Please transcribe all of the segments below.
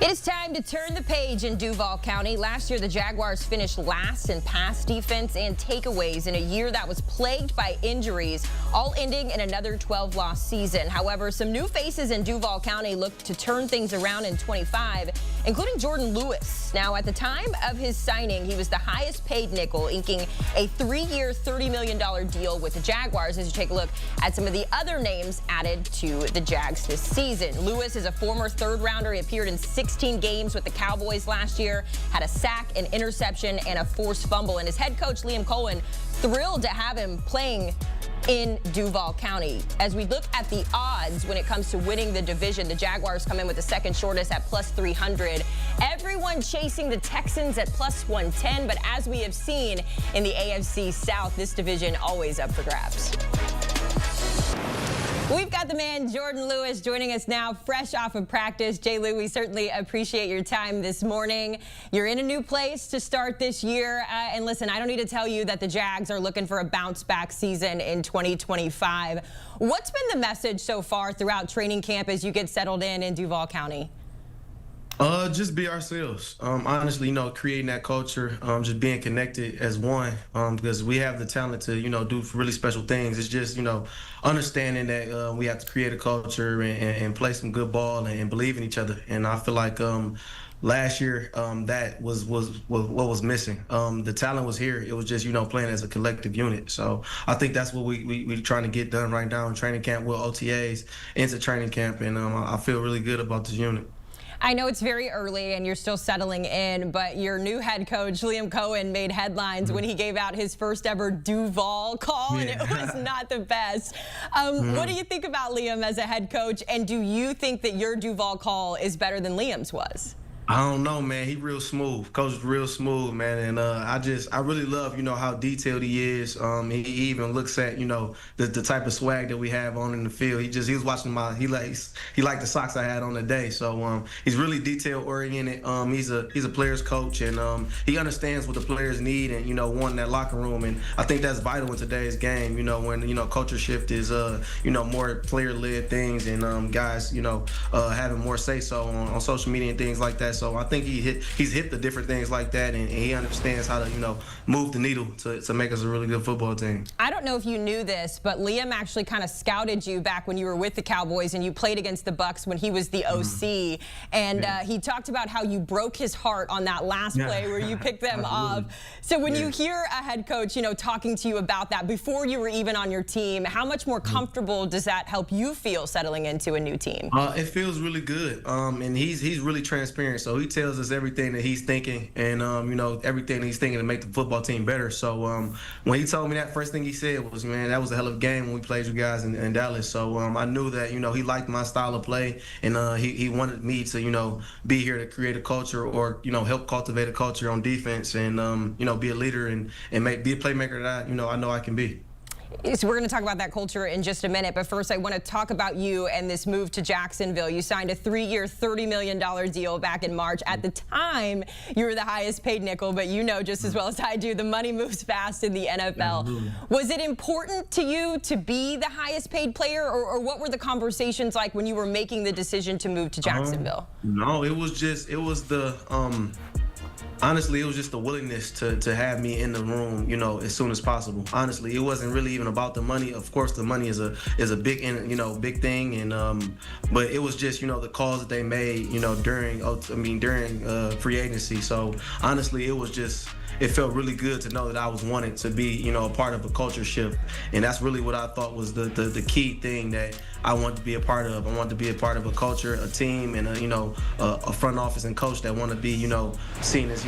It is time to turn the page in Duvall County. Last year, the Jaguars finished last in pass defense and takeaways in a year that was plagued by injuries, all ending in another 12-loss season. However, some new faces in Duvall County look to turn things around in 25, including Jourdan Lewis. Now, at the time of his signing, he was the highest paid nickel, inking a 3-year, $30 million deal with the Jaguars. As you take a look at some of the other names added to the Jags this season. Lewis is a former third-rounder. He appeared in 16 games with the Cowboys last year, had a sack, an interception, and a forced fumble. And his head coach, Liam Coen, thrilled to have him playing in Duvall County. As we look at the odds when it comes to winning the division, the Jaguars come in with the second shortest at plus 300. Everyone chasing the Texans at plus 110, but as we have seen in the AFC South, this division always up for grabs. We've got the man, Jourdan Lewis, joining us now, fresh off of practice. J. Lou, we certainly appreciate your time this morning. You're in a new place to start this year. And listen, I don't need to tell you that the Jags are looking for a bounce-back season in 2025. What's been the message so far throughout training camp as you get settled in Duvall County? Just be ourselves. Honestly, creating that culture, just being connected as one, because we have the talent to, do really special things. It's just, understanding that we have to create a culture and play some good ball and believe in each other. And I feel like last year that was what was missing. The talent was here. It was just, playing as a collective unit. So I think that's what we trying to get done right now in training camp with OTAs into training camp. And I feel really good about this unit. I know it's very early and you're still settling in, but your new head coach, Liam Coen, made headlines when he gave out his first ever Duvall call, and it was not the best. What do you think about Liam as a head coach, and do you think that your Duvall call is better than Liam's was? I don't know, man. He real smooth. Coach is real smooth, man. And I really love, how detailed he is. He even looks at, the type of swag that we have on in the field. He was watching he liked the socks I had on today. So he's really detail oriented. He's a player's coach, and he understands what the players need and, want in that locker room. And I think that's vital in today's game, when, culture shift is, more player led things and guys, having more say so on social media and things like that. So I think he's hit the different things like that, and he understands how to, move the needle to make us a really good football team. I don't know if you knew this, but Liam actually kind of scouted you back when you were with the Cowboys and you played against the Bucs when he was the OC. And he talked about how you broke his heart on that last play where you picked them off. So when you hear a head coach, talking to you about that before you were even on your team, how much more comfortable does that help you feel settling into a new team? It feels really good. And he's really transparent. So he tells us everything that he's thinking and, everything he's thinking to make the football team better. So when he told me that, first thing he said was, man, that was a hell of a game when we played you guys in Dallas. So I knew that, he liked my style of play, and he wanted me to, be here to create a culture or, help cultivate a culture on defense and, be a leader and be a playmaker that I know I can be. So we're going to talk about that culture in just a minute, but first I want to talk about you and this move to Jacksonville. You signed a 3-year, $30 million deal back in March. At the time, you were the highest paid nickel, but just as well as I do, the money moves fast in the NFL. Was it important to you to be the highest paid player, or what were the conversations like when you were making the decision to move to Jacksonville? No, honestly, it was just the willingness to have me in the room, as soon as possible. Honestly, it wasn't really even about the money. Of course, the money is a big thing, and but it was just the calls that they made, during free agency. So honestly, it felt really good to know that I was wanted to be, a part of a culture shift, and that's really what I thought was the key thing that I wanted to be a part of. I wanted to be a part of a culture, a team, and a front office and coach that want to be, seen as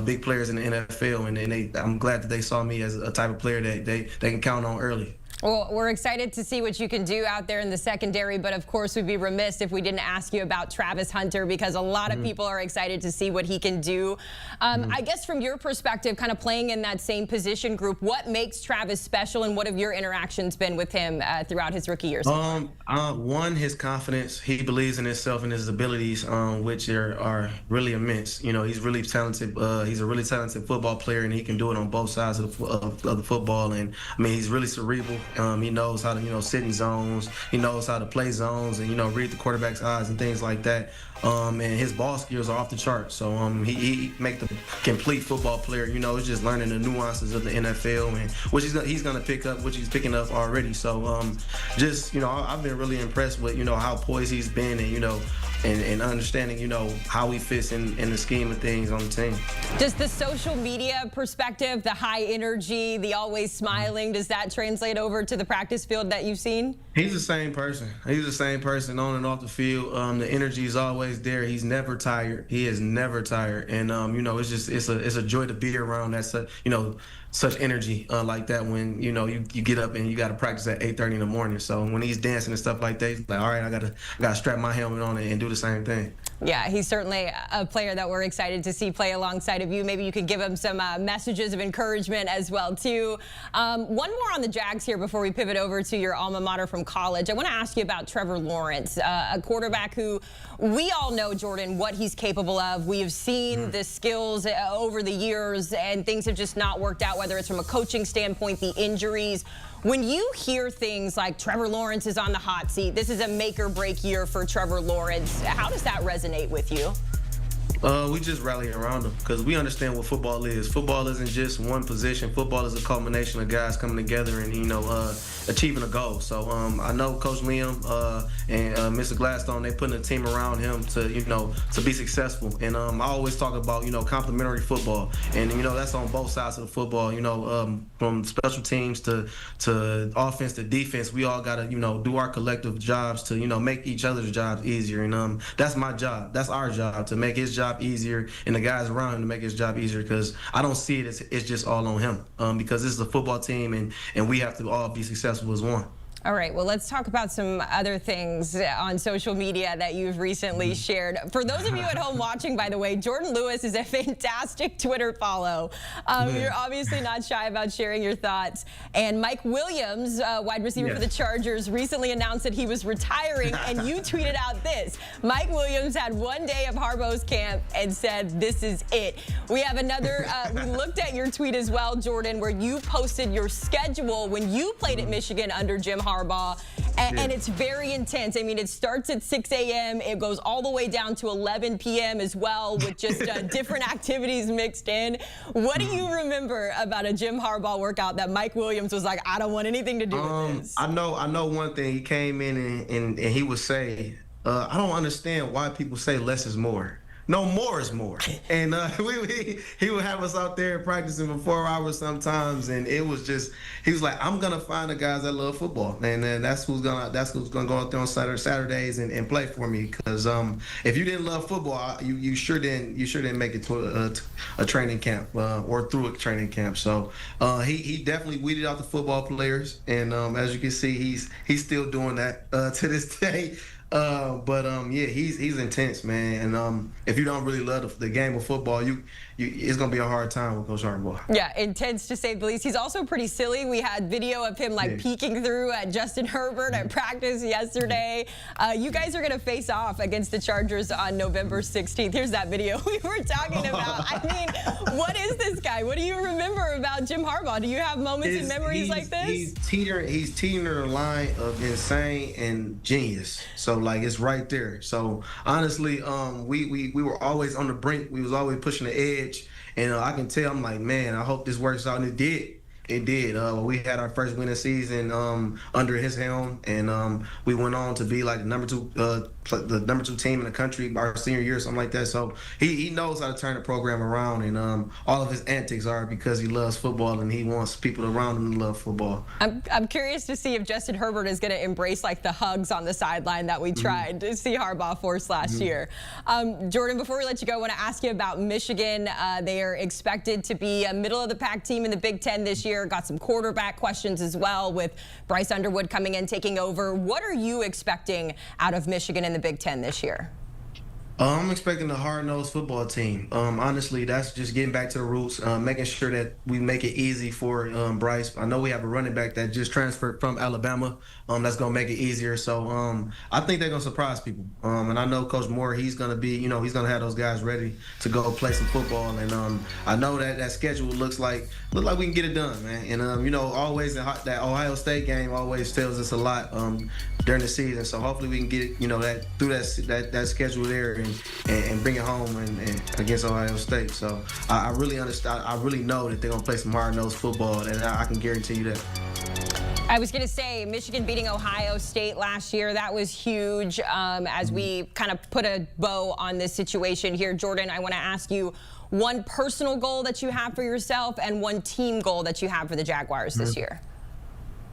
big players in the NFL, and I'm glad that they saw me as a type of player that they can count on early. Well, we're excited to see what you can do out there in the secondary, but of course we'd be remiss if we didn't ask you about Travis Hunter, because a lot of people are excited to see what he can do. I guess from your perspective, kind of playing in that same position group, what makes Travis special, and what have your interactions been with him throughout his rookie years? One, his confidence. He believes in himself and his abilities, which are really immense. He's really talented. He's a really talented football player, and he can do it on both sides of the football. And I mean, he's really cerebral. He knows how to, sit in zones. He knows how to play zones and, read the quarterback's eyes and things like that. And his ball skills are off the chart. So he make the complete football player. It's just learning the nuances of the NFL, and which he's gonna pick up, which he's picking up already. So I've been really impressed with how poised he's been, and understanding how he fits in the scheme of things on the team. Does the social media perspective, the high energy, the always smiling, does that translate over to the practice field that you've seen? He's the same person. He's the same person on and off the field. The energy is always there. He's never tired. He is never tired. And it's a joy to be around that such energy like that when you get up and you got to practice at 8:30 in the morning. So when he's dancing and stuff like that, he's like, all right, I gotta strap my helmet on and do the same thing. Yeah, he's certainly a player that we're excited to see play alongside of you. Maybe you could give him some messages of encouragement as well too. One more on the Jags here before we pivot over to your alma mater from college. I want to ask you about Trevor Lawrence, a quarterback who we all know, Jourdan, what he's capable of. We have seen the skills over the years, and things have just not worked out, whether it's from a coaching standpoint, the injuries. When you hear things like Trevor Lawrence is on the hot seat, this is a make or break year for Trevor Lawrence, how does that resonate with you? We just rally around him because we understand what football is. Football isn't just one position. Football is a culmination of guys coming together and achieving a goal. So I know Coach Liam and Mr. Gladstone, they putting a team around him to be successful. And I always talk about complementary football, and that's on both sides of the football. From special teams to offense to defense, we all got to do our collective jobs to make each other's jobs easier. And that's my job. That's our job, to make his job easier and the guys around him to make his job easier, because I don't see it as it's just all on him, because this is a football team and we have to all be successful as one. All right, well, let's talk about some other things on social media that you've recently shared. For those of you at home watching, by the way, Jourdan Lewis is a fantastic Twitter follow. You're obviously not shy about sharing your thoughts. And Mike Williams, wide receiver for the Chargers, recently announced that he was retiring, and you tweeted out this. Mike Williams had one day of Harbaugh's camp and said, this is it. We have another, we looked at your tweet as well, Jourdan, where you posted your schedule when you played at Michigan under Jim Harbaugh, and it's very intense. I mean, it starts at 6 a.m. It goes all the way down to 11 p.m. as well, with just different activities mixed in. What do you remember about a Jim Harbaugh workout that Mike Williams was like, I don't want anything to do with this? I know one thing. He came in and he would say, I don't understand why people say less is more. No, more is more. And he would have us out there practicing for 4 hours sometimes, and it was just, he was like, I'm gonna find the guys that love football, and then that's who's gonna go out there on Saturdays and play for me. Because if you didn't love football, you sure didn't make it to a training camp or through a training camp. So he definitely weeded out the football players, and as you can see, he's still doing that to this day. Yeah, he's intense, man. And if you don't really love the game of football, it's gonna be a hard time with Coach Harbaugh. Yeah, intense to say the least. He's also pretty silly. We had video of him peeking through at Justin Herbert at practice yesterday. You guys are gonna face off against the Chargers on November 16th. Here's that video we were talking about. I mean, what is this guy? What do you remember about Jim Harbaugh? Do you have moments and memories like this? He's teetering the line of insane and genius. So it's right there. So honestly, we were always on the brink. We was always pushing the edge. And I can tell, I'm like, man, I hope this works out. And it did. It did. We had our first winning season under his helm, and we went on to be like the number two team in the country our senior year, something like that. So he knows how to turn the program around, and all of his antics are because he loves football and he wants people around him to love football. I'm curious to see if Justin Herbert is going to embrace the hugs on the sideline that we tried to see Harbaugh force last year. Jourdan, before we let you go, I want to ask you about Michigan. They are expected to be a middle of the pack team in the Big Ten this year. Got some quarterback questions as well, with Bryce Underwood coming in, taking over. What are you expecting out of Michigan in the Big Ten this year? I'm expecting a hard-nosed football team. Honestly, that's just getting back to the roots, making sure that we make it easy for Bryce. I know we have a running back that just transferred from Alabama. That's gonna make it easier. So I think they're gonna surprise people. And I know Coach Moore, he's gonna be, he's gonna have those guys ready to go play some football. And I know that schedule looks like we can get it done, man. And always that Ohio State game always tells us a lot during the season. So hopefully we can get that through that schedule there and bring it home and against Ohio State. So I really understand. I really know that they're gonna play some hard-nosed football, and I can guarantee you that. I was going to say, Michigan beating Ohio State last year, that was huge. As we kind of put a bow on this situation here, Jourdan, I want to ask you one personal goal that you have for yourself and one team goal that you have for the Jaguars this year.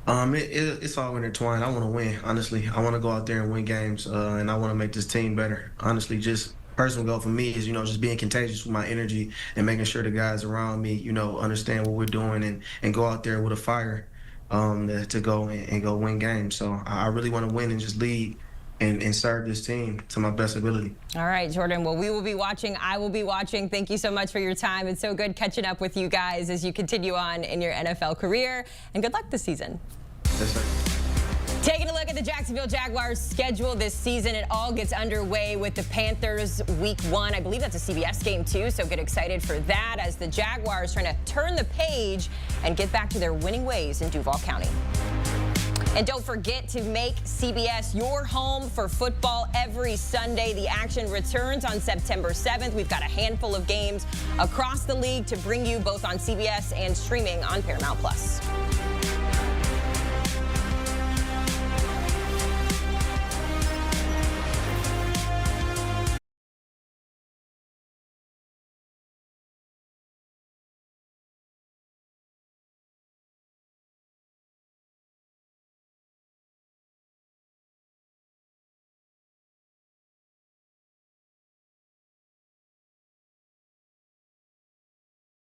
It's all intertwined. I want to win, honestly. I want to go out there and win games, and I want to make this team better. Honestly, just personal goal for me is, just being contagious with my energy and making sure the guys around me, understand what we're doing and go out there with a fire to go and go win games. So I really want to win and just lead and serve this team to my best ability. All right, Jourdan. Well, we will be watching. I will be watching. Thank you so much for your time. It's so good catching up with you guys as you continue on in your NFL career. And good luck this season. Yes, sir. Taking a look at the Jacksonville Jaguars schedule this season, it all gets underway with the Panthers week 1. I believe that's a CBS game too, so get excited for that as the Jaguars trying to turn the page and get back to their winning ways in Duvall County. And don't forget to make CBS your home for football every Sunday. The action returns on September 7th. We've got a handful of games across the league to bring you both on CBS and streaming on Paramount+.